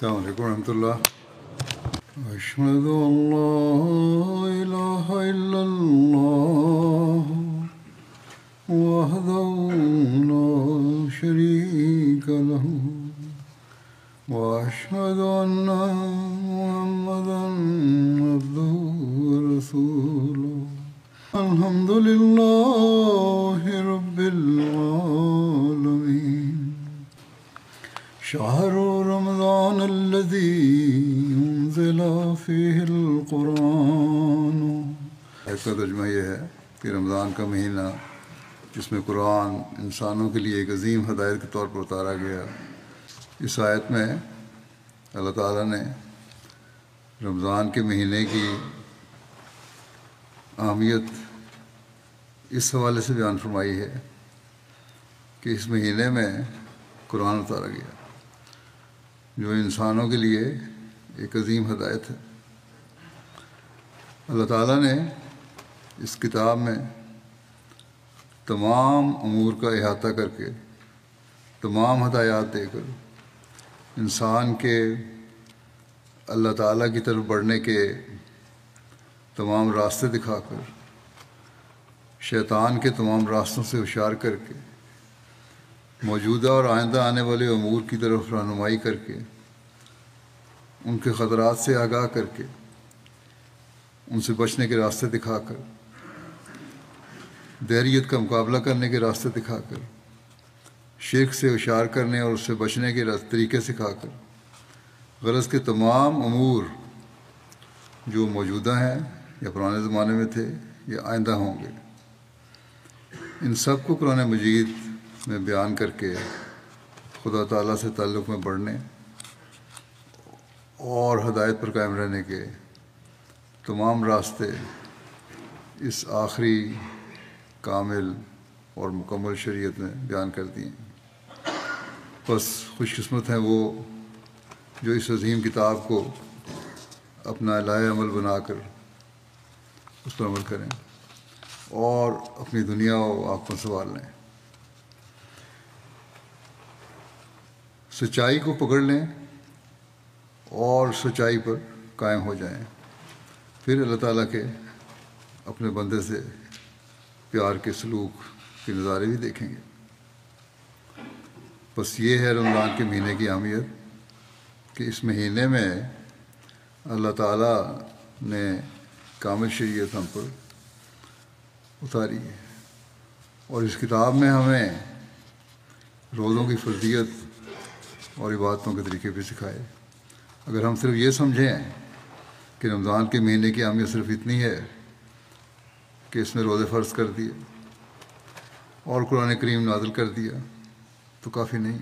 السلام علیکم ورحمۃ اللہ. اشهد ان لا الہ الا اللہ وحدہ لا شریک لہ واشهد ان محمدا عبدہ ورسولہ. الحمد للہ رب العالمین. شهر رمضان الذي انزل فيه القرآن. اس کا ترجمہ یہ ہے کہ رمضان کا مہینہ جس میں قرآن انسانوں کے لیے ایک عظیم ہدایت کے طور پر اتارا گیا. اس آیت میں اللہ تعالیٰ نے رمضان کے مہینے کی اہمیت اس حوالے سے بیان فرمائی ہے کہ اس مہینے میں قرآن اتارا گیا جو انسانوں کے لیے ایک عظیم ہدایت ہے. اللہ تعالیٰ نے اس کتاب میں تمام امور کا احاطہ کر کے تمام ہدایات دے کر انسان کے اللہ تعالیٰ کی طرف بڑھنے کے تمام راستے دکھا کر شیطان کے تمام راستوں سے ہوشیار کر کے موجودہ اور آئندہ آنے والے امور کی طرف رہنمائی کر کے ان کے خطرات سے آگاہ کر کے ان سے بچنے کے راستے دکھا کر دہریت کا مقابلہ کرنے کے راستے دکھا کر شرک سے ہوشیار کرنے اور اس سے بچنے کے طریقے سکھا کر غرض کے تمام امور جو موجودہ ہیں یا پرانے زمانے میں تھے یا آئندہ ہوں گے ان سب کو قرآن مجید میں بیان کر کے خدا تعالیٰ سے تعلق میں بڑھنے اور ہدایت پر قائم رہنے کے تمام راستے اس آخری کامل اور مکمل شریعت میں بیان کر دیے. بس خوش قسمت ہیں وہ جو اس عظیم کتاب کو اپنا لائحہ عمل بنا کر اس پر عمل کریں اور اپنی دنیا و آخرت سنوار لیں. سچائی کو پکڑ لیں اور سچائی پر قائم ہو جائیں. پھر اللہ تعالیٰ کے اپنے بندے سے پیار کے سلوک کے نظارے بھی دیکھیں گے. بس یہ ہے رمضان کے مہینے کی اہمیت کہ اس مہینے میں اللہ تعالیٰ نے کامل شریعت ہم پر اتاری ہے اور اس کتاب میں ہمیں روزوں کی فرضیت اور عبادتوں کے طریقے بھی سکھائے. اگر ہم صرف یہ سمجھیں کہ رمضان کے مہینے کی اہمیت صرف اتنی ہے کہ اس میں روزے فرض کر دیے اور قرآن کریم نازل کر دیا تو کافی نہیں.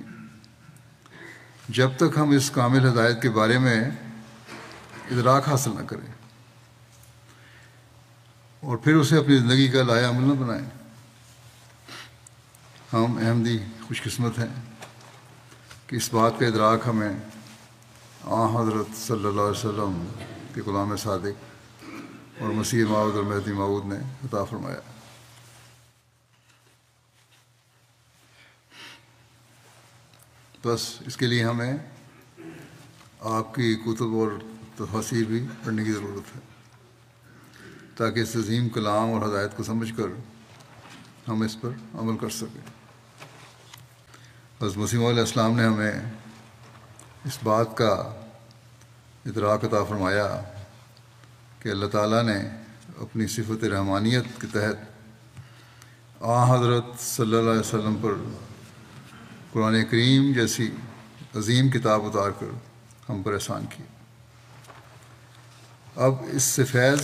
جب تک ہم اس کامل ہدایت کے بارے میں ادراک حاصل نہ کریں اور پھر اسے اپنی زندگی کا لائحہ عمل نہ بنائیں. ہم احمدی خوش قسمت ہیں کہ اس بات کا ادراک ہمیں حضرت صلی اللہ علیہ وسلم کے غلام صادق اور مسیح موعود اور مہدی موعود نے عطا فرمایا. بس اس کے لیے ہمیں آپ کی کتب اور تفاسیر بھی پڑھنے کی ضرورت ہے تاکہ اس عظیم کلام اور ہدایت کو سمجھ کر ہم اس پر عمل کر سکیں. بس مسیح علیہ السلام نے ہمیں اس بات کا ادراک عطا فرمایا کہ اللہ تعالیٰ نے اپنی صفت رحمانیت کے تحت حضرت صلی اللہ علیہ وسلم پر قرآن کریم جیسی عظیم کتاب اتار کر ہم پر احسان کیا. اب اس سے فیض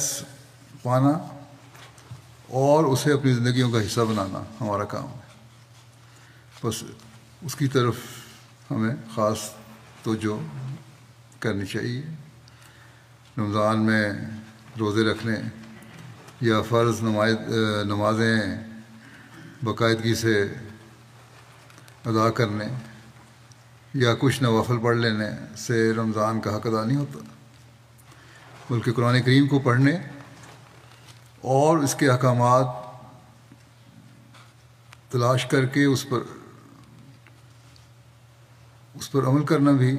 پانا اور اسے اپنی زندگیوں کا حصہ بنانا ہمارا کام ہے. بس اس کی طرف ہمیں خاص توجہ کرنی چاہیے. رمضان میں روزے رکھنے یا فرض نمازیں باقاعدگی سے ادا کرنے یا کچھ نوافل پڑھ لینے سے رمضان کا حق ادا نہیں ہوتا، بلکہ قرآن کریم کو پڑھنے اور اس کے احکامات تلاش کر کے اس پر عمل کرنا بھی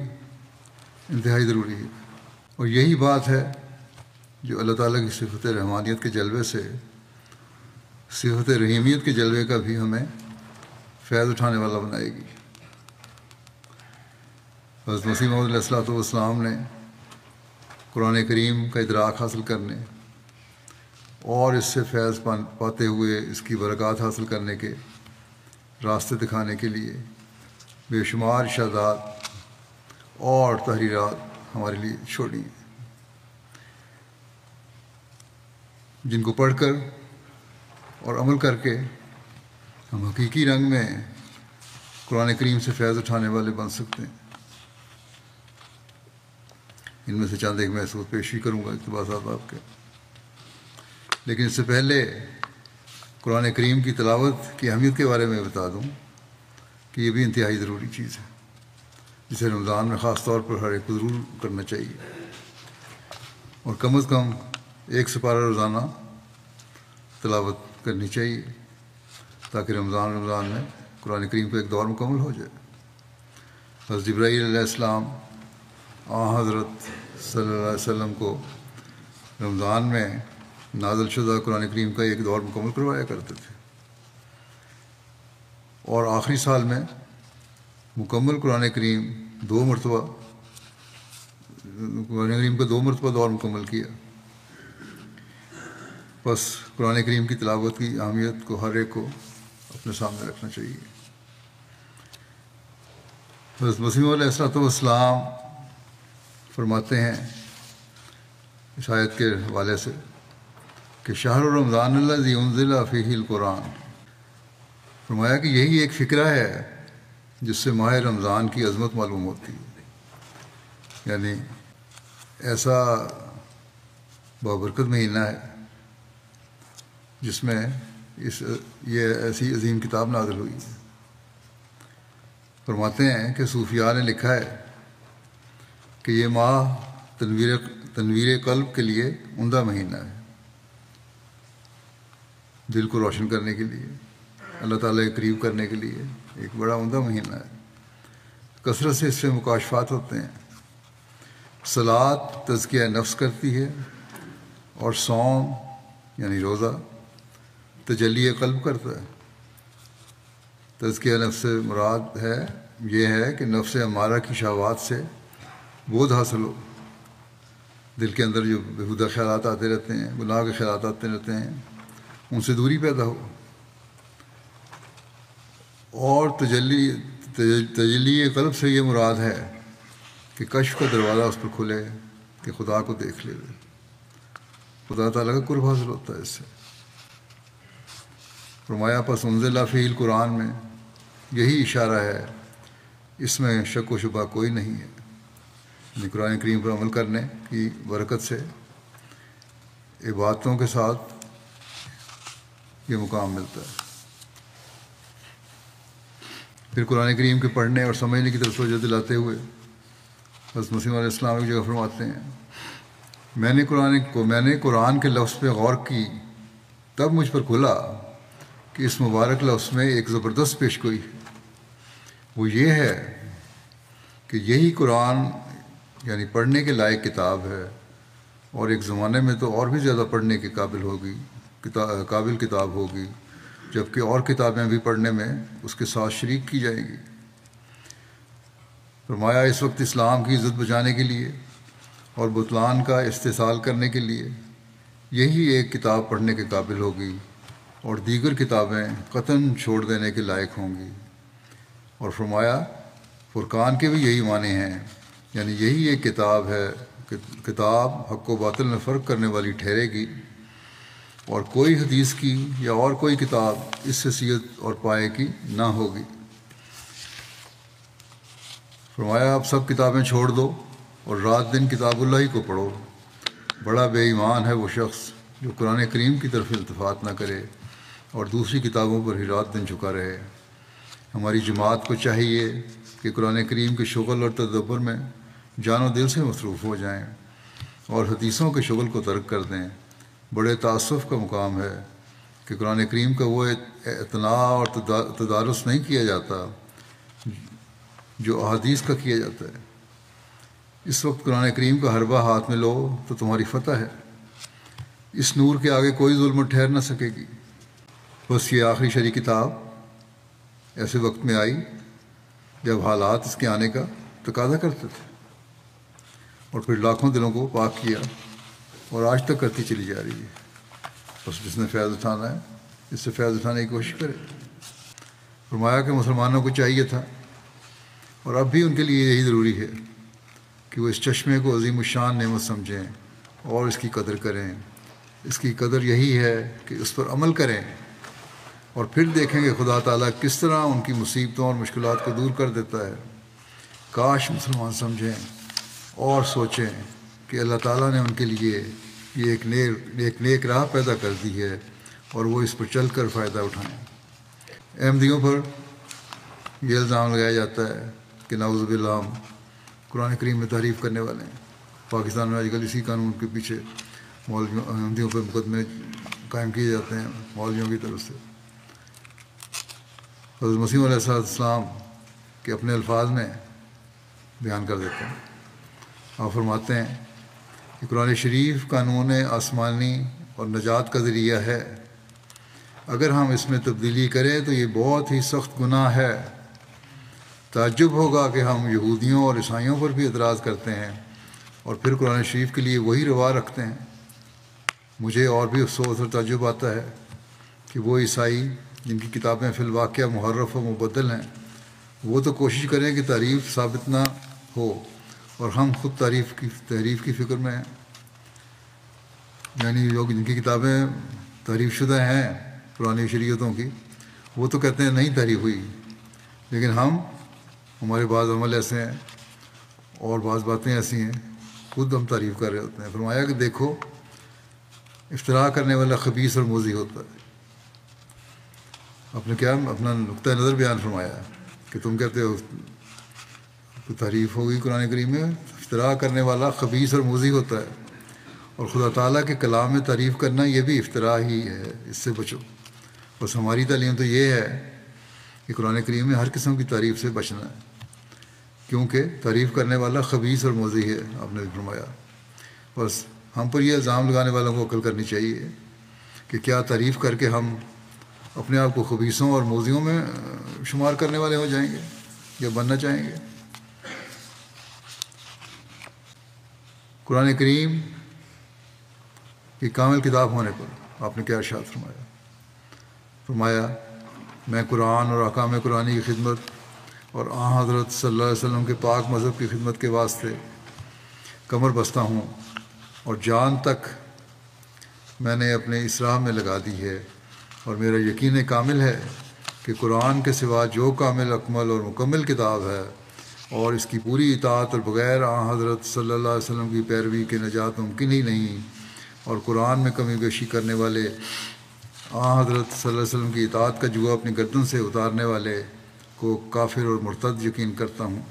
انتہائی ضروری ہے، اور یہی بات ہے جو اللہ تعالیٰ کی صفت رحمانیت کے جلوے سے صفت رحیمیت کے جلوے کا بھی ہمیں فیض اٹھانے والا بنائے گی۔ حضرت مسیح موعود علیہ الصلوۃ والسلام نے قرآن کریم کا ادراک حاصل کرنے اور اس سے فیض پاتے ہوئے اس کی برکات حاصل کرنے کے راستے دکھانے کے لیے بے شمار ارشادات اور تحریرات ہمارے لیے چھوڑی ہیں، جن کو پڑھ کر اور عمل کر کے ہم حقیقی رنگ میں قرآن کریم سے فیض اٹھانے والے بن سکتے ہیں۔ ان میں سے چند ایک میں سود پیشی کروں گا اقتباسات آپ کے، لیکن اس سے پہلے قرآن کریم کی تلاوت کی اہمیت کے بارے میں بتا دوں کہ یہ بھی انتہائی ضروری چیز ہے، جسے رمضان میں خاص طور پر ہر ایک کو ضرور کرنا چاہیے، اور کم از کم 1 سپارہ روزانہ تلاوت کرنی چاہیے، تاکہ رمضان میں قرآن کریم کا ایک دور مکمل ہو جائے۔ حضرت جبرائیل علیہ السلام حضرت صلی اللہ علیہ وسلم کو رمضان میں نازل شدہ قرآن کریم کا ایک دور مکمل کروایا کرتے تھے، اور آخری سال میں مکمل قرآن کریم کا 2 مرتبہ دور مکمل کیا۔ بس قرآن کریم کی تلاوت کی اہمیت کو ہر ایک کو اپنے سامنے رکھنا چاہیے۔ حضرت مسیح علیہ الصلوۃ والسلام فرماتے ہیں اس آیت کے حوالے سے کہ شہر رمضان الذی انزل فیہ القرآن، فرمایا کہ یہی ایک فکرہ ہے جس سے ماہ رمضان کی عظمت معلوم ہوتی ہے، یعنی ایسا بابرکت مہینہ ہے جس میں یہ ایسی عظیم کتاب نازل ہوئی ہے۔ فرماتے ہیں کہ صوفیاء نے لکھا ہے کہ یہ ماہ تنویر قلب کے لیے عمدہ مہینہ ہے، دل کو روشن کرنے کے لیے، اللہ تعالیٰ کے قریب کرنے کے لیے ایک بڑا عمدہ مہینہ ہے۔ کثرت سے اس سے مکاشفات ہوتے ہیں۔ صلاۃ تزکیہ نفس کرتی ہے، اور صوم یعنی روزہ تجلی قلب کرتا ہے۔ تزکیہ نفس سے مراد یہ ہے کہ نفس امارہ کی شہوات سے بودھ حاصل ہو، دل کے اندر جو بےہودہ خیالات آتے رہتے ہیں، گناہ کے خیالات آتے رہتے ہیں، ان سے دوری پیدا ہو، اور تجلی قلب سے یہ مراد ہے کہ کشف کا دروازہ اس پر کھلے کہ خدا کو دیکھ لے، خدا تعالیٰ کا قرب حاصل ہوتا ہے اس سے۔ فرمایا پس انزل فیہ القرآن میں یہی اشارہ ہے، اس میں شک و شبہ کوئی نہیں ہے، یعنی قرآن کریم پر عمل کرنے کی برکت سے عبادتوں کے ساتھ یہ مقام ملتا ہے۔ پھر قرآن کریم کے پڑھنے اور سمجھنے کی طرف توجہ دلاتے ہوئے حضرت مسیح علیہ السلام ایک جگہ فرماتے ہیں، میں نے قرآن کے لفظ پہ غور کی، تب مجھ پر کھلا کہ اس مبارک لفظ میں ایک زبردست پیشگوئی ہے، وہ یہ ہے کہ یہی قرآن یعنی پڑھنے کے لائق کتاب ہے، اور ایک زمانے میں تو اور بھی زیادہ پڑھنے کے قابل کتاب ہوگی، جبکہ اور کتابیں بھی پڑھنے میں اس کے ساتھ شریک کی جائیں گی۔ فرمایا اس وقت اسلام کی عزت بچانے کے لیے اور بطلان کا استحصال کرنے کے لیے یہی ایک کتاب پڑھنے کے قابل ہوگی، اور دیگر کتابیں قطعاً چھوڑ دینے کے لائق ہوں گی۔ اور فرمایا فرقان کے بھی یہی معنی ہیں، یعنی یہی ایک کتاب ہے، کتاب حق و باطل میں فرق کرنے والی ٹھہرے گی، اور کوئی حدیث کی یا اور کوئی کتاب اس حیثیت اور پائے کی نہ ہوگی۔ فرمایا اب سب کتابیں چھوڑ دو اور رات دن کتاب اللہ ہی کو پڑھو۔ بڑا بے ایمان ہے وہ شخص جو قرآن کریم کی طرف التفات نہ کرے اور دوسری کتابوں پر ہی رات دن جھکا رہے۔ ہماری جماعت کو چاہیے کہ قرآن کریم کے شغل اور تدبر میں جان و دل سے مصروف ہو جائیں اور حدیثوں کے شغل کو ترک کر دیں۔ بڑے تأسف کا مقام ہے کہ قرآن کریم کا وہ اعتناء اور تدارس نہیں کیا جاتا جو احادیث کا کیا جاتا ہے۔ اس وقت قرآن کریم کا حربہ ہاتھ میں لو تو تمہاری فتح ہے، اس نور کے آگے کوئی ظلم ٹھہر نہ سکے گی۔ بس یہ آخری شرعی کتاب ایسے وقت میں آئی جب حالات اس کے آنے کا تقاضا کرتے تھے، اور پھر لاکھوں دلوں کو پاک کیا، اور آج تک کرتی چلی جا رہی ہے۔ بس جس نے فیض اٹھانا ہے اس سے فیض اٹھانے کی کوشش کرے۔ فرمایا کہ مسلمانوں کو چاہیے تھا، اور اب بھی ان کے لیے یہی ضروری ہے کہ وہ اس چشمے کو عظیم الشان نعمت سمجھیں اور اس کی قدر کریں۔ اس کی قدر یہی ہے کہ اس پر عمل کریں، اور پھر دیکھیں کہ خدا تعالیٰ کس طرح ان کی مصیبتوں اور مشکلات کو دور کر دیتا ہے۔ کاش مسلمان سمجھیں اور سوچیں کہ اللہ تعالیٰ نے ان کے لیے یہ ایک نیک راہ پیدا کر دی ہے، اور وہ اس پر چل کر فائدہ اٹھائیں۔ احمدیوں پر یہ الزام لگایا جاتا ہے کہ نعوذ باللہ ہم قرآن کریم میں تحریف کرنے والے ہیں۔ پاکستان میں آج کل اسی قانون کے پیچھے مولویوں احمدیوں پر مقدمے قائم کیے جاتے ہیں مولویوں کی طرف سے۔ حضرت مسیح علیہ السلام کے اپنے الفاظ میں بیان کر دیتے ہیں۔ آپ فرماتے ہیں کہ قرآن شریف قانون آسمانی اور نجات کا ذریعہ ہے، اگر ہم اس میں تبدیلی کریں تو یہ بہت ہی سخت گناہ ہے۔ تعجب ہوگا کہ ہم یہودیوں اور عیسائیوں پر بھی اعتراض کرتے ہیں اور پھر قرآن شریف کے لیے وہی روا رکھتے ہیں۔ مجھے اور بھی افسوس اور تعجب آتا ہے کہ وہ عیسائی جن کی کتابیں فی الواقعہ محرف و مبدل ہیں، وہ تو کوشش کریں کہ تعریف ثابت نہ ہو، اور ہم خود تحریف کی فکر میں ہیں۔ یعنی لوگ جن کی کتابیں تحریف شدہ ہیں پرانی شریعتوں کی، وہ تو کہتے ہیں نہیں تحریف ہوئی، لیکن ہمارے بعض عمل ایسے ہیں اور بعض باتیں ایسی ہیں خود ہم تعریف کر رہے ہوتے ہیں۔ فرمایا کہ دیکھو، افتراء کرنے والا خبیث اور موذی ہوتا ہے۔ آپ نے کیا اپنا نقطۂ نظر بیان فرمایا کہ تم کہتے ہو تعریف ہوگی قرآن کریم میں، افتراء کرنے والا خبیث اور موذی ہوتا ہے، اور خدا تعالیٰ کے کلام میں تعریف کرنا یہ بھی افتراء ہی ہے، اس سے بچو۔ بس ہماری تعلیم تو یہ ہے کہ قرآن کریم میں ہر قسم کی تعریف سے بچنا ہے، کیونکہ تعریف کرنے والا خبیث اور موذی ہے، آپ نے فرمایا۔ بس ہم پر یہ الزام لگانے والوں کو عقل کرنی چاہیے کہ کیا تعریف کر کے ہم اپنے آپ کو خبیثوں اور موذیوں میں شمار کرنے والے ہو جائیں گے یا بننا چاہیں گے؟ قرآن کریم کی کامل کتاب ہونے پر آپ نے کیا ارشاد فرمایا میں قرآن اور احکام قرآنی کی خدمت اور حضرت صلی اللہ علیہ وسلم کے پاک مذہب کی خدمت کے واسطے کمر بستہ ہوں، اور جان تک میں نے اپنے اس راہ میں لگا دی ہے، اور میرا یقین کامل ہے کہ قرآن کے سوا جو کامل اکمل اور مکمل کتاب ہے اور اس کی پوری اطاعت اور بغیر حضرت صلی اللہ علیہ وسلم کی پیروی کے نجات ممکن ہی نہیں، اور قرآن میں کمی بیشی کرنے والے حضرت صلی اللہ علیہ وسلم کی اطاعت کا جوا اپنی گردن سے اتارنے والے کو کافر اور مرتد یقین کرتا ہوں۔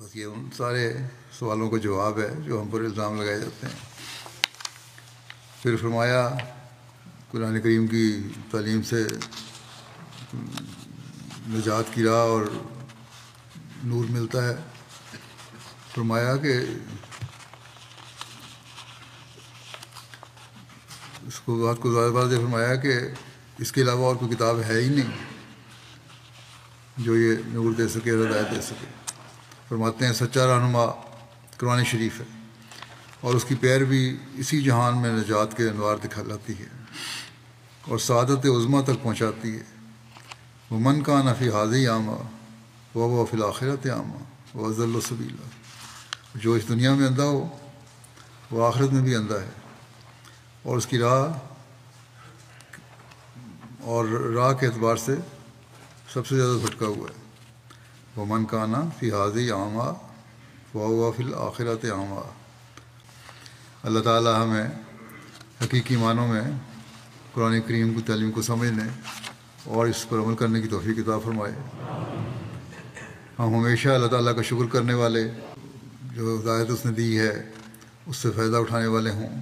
بس یہ ان سارے سوالوں کا جواب ہے جو ہم پر الزام لگائے جاتے ہیں۔ پھر فرمایا قرآن کریم کی تعلیم سے نجات کی راہ اور نور ملتا ہے۔ فرمایا کہ اس کو بات کو زیادہ واضح فرمایا کہ اس کے علاوہ اور کوئی کتاب ہے ہی نہیں جو یہ نور دے سکے، ہدایت دے سکے۔ فرماتے ہیں سچا رہنما قرآن شریف ہے، اور اس کی پیروی اسی جہان میں نجات کے انوار دکھلاتی ہے اور سعادت عظمیٰ تک پہنچاتی ہے۔ ومن کان فی ھذہ اعمیٰ وہو فی الآخرۃ اعمیٰ واضل سبیلا، جو اس دنیا میں اندھا ہو وہ آخرت میں بھی اندھا ہے، اور اس کی راہ کے اعتبار سے سب سے زیادہ بھٹکا ہوا ہے۔ ومن کان فی ھذہ اعمیٰ وہو فی الآخرۃ اعمیٰ۔ اللہ تعالیٰ ہمیں حقیقی معنوں میں قرآن کریم کی تعلیم کو سمجھنے اور اس پر عمل کرنے کی توفیق عطا فرمائے۔ ہم ہمیشہ اللہ تعالیٰ کا شکر کرنے والے، جو ہدایت اس نے دی ہے اس سے فائدہ اٹھانے والے ہوں۔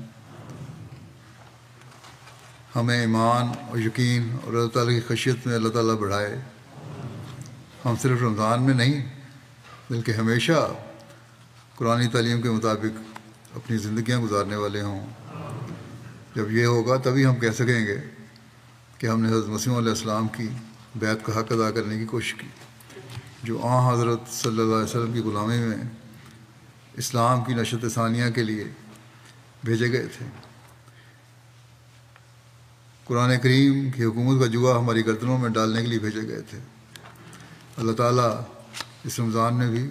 ہمیں ایمان اور یقین اور اللہ تعالیٰ کی خشیت میں اللہ تعالیٰ بڑھائے، ہم صرف رمضان میں نہیں بلکہ ہمیشہ قرآنی تعلیم کے مطابق اپنی زندگیاں گزارنے والے ہوں۔ جب یہ ہوگا تبھی ہم کہہ سکیں گے کہ ہم نے حضرت مسیح علیہ السلام کی بیعت کا حق ادا کرنے کی کوشش کی، جو حضرت صلی اللہ علیہ وسلم کی غلامی میں اسلام کی نشت ثانیہ کے لیے بھیجے گئے تھے۔ قرآن کریم کی حکومت کا جوا ہماری گردنوں میں ڈالنے کے لیے بھیجے گئے تھے۔ اللہ تعالیٰ اس رمضان میں بھی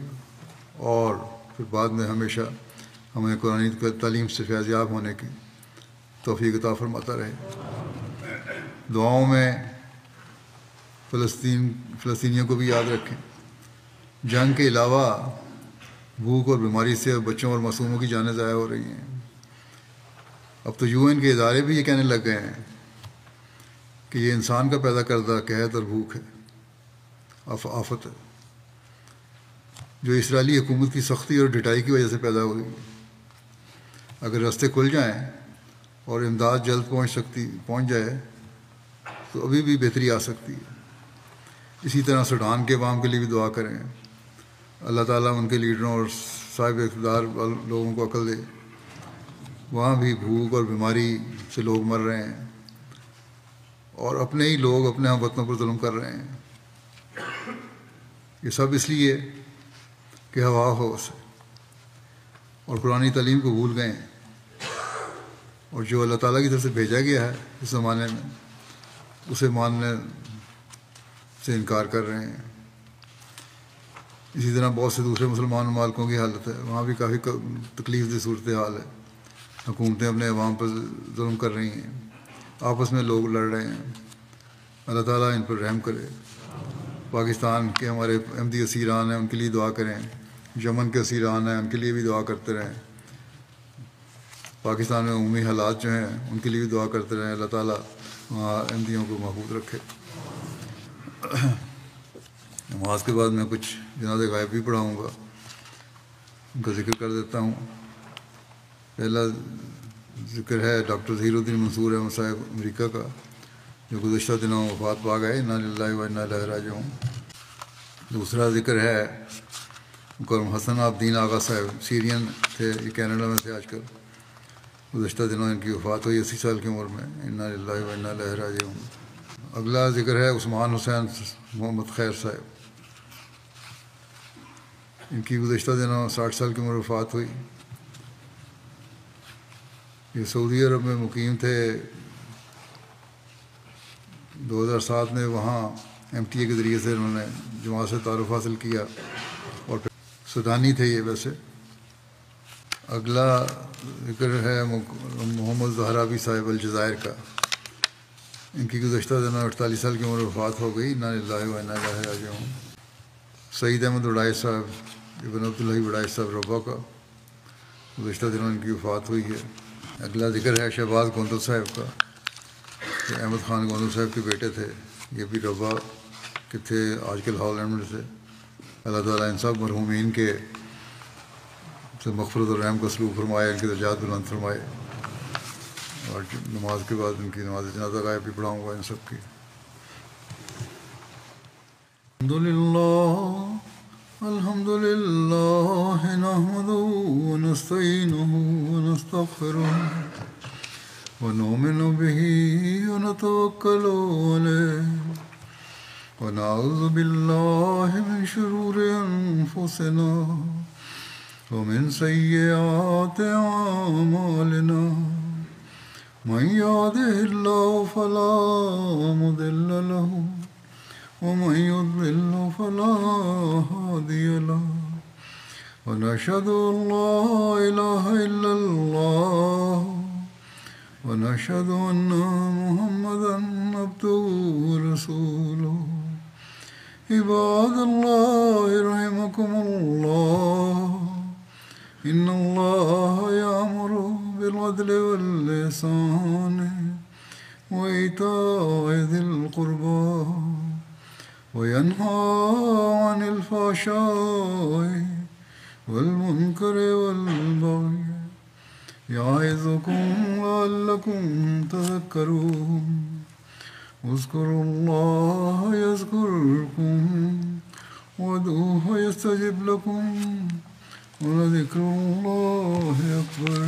اور پھر بعد میں ہمیشہ ہمیں قرآن تعلیم سے فیض یاب ہونے کی توفیق عطا فرماتا رہے۔ دعاؤں میں فلسطینیوں کو بھی یاد رکھیں۔ جنگ کے علاوہ بھوک اور بیماری سے بچوں اور معصوموں کی جانیں ضائع ہو رہی ہیں۔ اب تو UN کے ادارے بھی یہ کہنے لگ گئے ہیں کہ یہ انسان کا پیدا کردہ قحط اور بھوک ہے، آفت ہے، جو اسرائیلی حکومت کی سختی اور ڈھٹائی کی وجہ سے پیدا ہوئی۔ اگر راستے کھل جائیں اور امداد جلد پہنچ جائے تو ابھی بھی بہتری آ سکتی ہے۔ اسی طرح سوڈان کے عوام کے لیے بھی دعا کریں، اللہ تعالیٰ ان کے لیڈروں اور صاحب اقتدار لوگوں کو عقل دے۔ وہاں بھی بھوک اور بیماری سے لوگ مر رہے ہیں اور اپنے ہی لوگ اپنے ہم وطنوں پر ظلم کر رہے ہیں۔ یہ سب اس لیے کہ ہوا ہوش ہے اور قرآنی تعلیم کو بھول گئے ہیں، اور جو اللہ تعالیٰ کی طرف سے بھیجا گیا ہے اس زمانے میں اسے ماننے سے انکار کر رہے ہیں۔ اسی طرح بہت سے دوسرے مسلمان ممالکوں کی حالت ہے، وہاں بھی کافی تکلیف دہ صورتحال ہے۔ حکومتیں اپنے عوام پر ظلم کر رہی ہیں، آپس میں لوگ لڑ رہے ہیں۔ اللہ تعالیٰ ان پر رحم کرے۔ پاکستان کے ہمارے احمدی اسیران ہیں، ان کے لیے دعا کریں۔ یمن کے اسیران ہیں، ان کے لیے بھی دعا کرتے رہیں۔ پاکستان میں عمومی حالات جو ہیں ان کے لیے بھی دعا کرتے رہیں۔ اللہ تعالیٰ وہاں احمدیوں کو محفوظ رکھے۔ نماز کے بعد میں کچھ جنازہ غائب بھی پڑھاؤں گا، ان کا ذکر کر دیتا ہوں۔ پہلا ذکر ہے ڈاکٹر ظہیر الدین منصور احمد صاحب امریکہ کا، جو گزشتہ دنوں وفات پا گئے، انا للہ و انا الیہ راجعون۔ دوسرا ذکر ہے مکرم حسن عابدین آغا صاحب، سیرین تھے، یہ کینیڈا میں تھے آج کل، گزشتہ دنوں ان کی وفات ہوئی 80 سال کی عمر میں، انا للہ و انا الیہ راجعون۔ اگلا ذکر ہے عثمان حسین محمد خیر صاحب، ان کی گزشتہ دنوں 60 سال کی عمر وفات ہوئی۔ یہ سعودی عرب میں مقیم تھے، 2007 میں وہاں MTA کے ذریعے سے انہوں نے جماعت سے تعارف حاصل کیا، اور پھر سودانی تھے یہ ویسے۔ اگلا ذکر ہے محمد زہرابی صاحب الجزائر کا، ان کی گزشتہ دنوں 48 سال کی عمر وفات ہو گئی، انا للہ و انا الیہ راجعون۔ سعید احمد وڑائچ صاحب ابن عبداللہ وڑائچ صاحب ربا کا، گزشتہ دنوں ان کی وفات ہوئی ہے۔ اگلا ذکر ہے شہباز گوندل صاحب کا، جو احمد خان گوندل صاحب کے بیٹے تھے، یہ بھی ربا کے تھے، آج کل ہالینڈ میں سے۔ اللہ تعالیٰ ان سب مرحومین کے سے مغفرت اور رحم کا سلوک فرمائے، ان کے درجات بلند فرمائے۔ اور نماز کے بعد ان کی نماز جنازہ غائب بھی پڑھاؤں گا ان سب کی۔ الحمد للہ نحمده ونستعینه ونستغفره ونؤمن به ونتوکل علیہ ونعوذ باللہ من شرور انفسنا ومن سیئات اعمالنا من يهده الله فلا مضل له ومن يضلل فلا هادي له ونشهد أن لا إله إلا الله ونشهد أن محمدا عبده ورسوله عباد الله رحمكم الله إن الله يأمر بالعدل والإحسان وإيتاء ذي القربى وينهى عن الفحشاء والمنكر والبغي يعظكم لعلكم تذكرون اذكروا الله يذكركم وادعوه يستجب لكم ولذكر الله أكبر.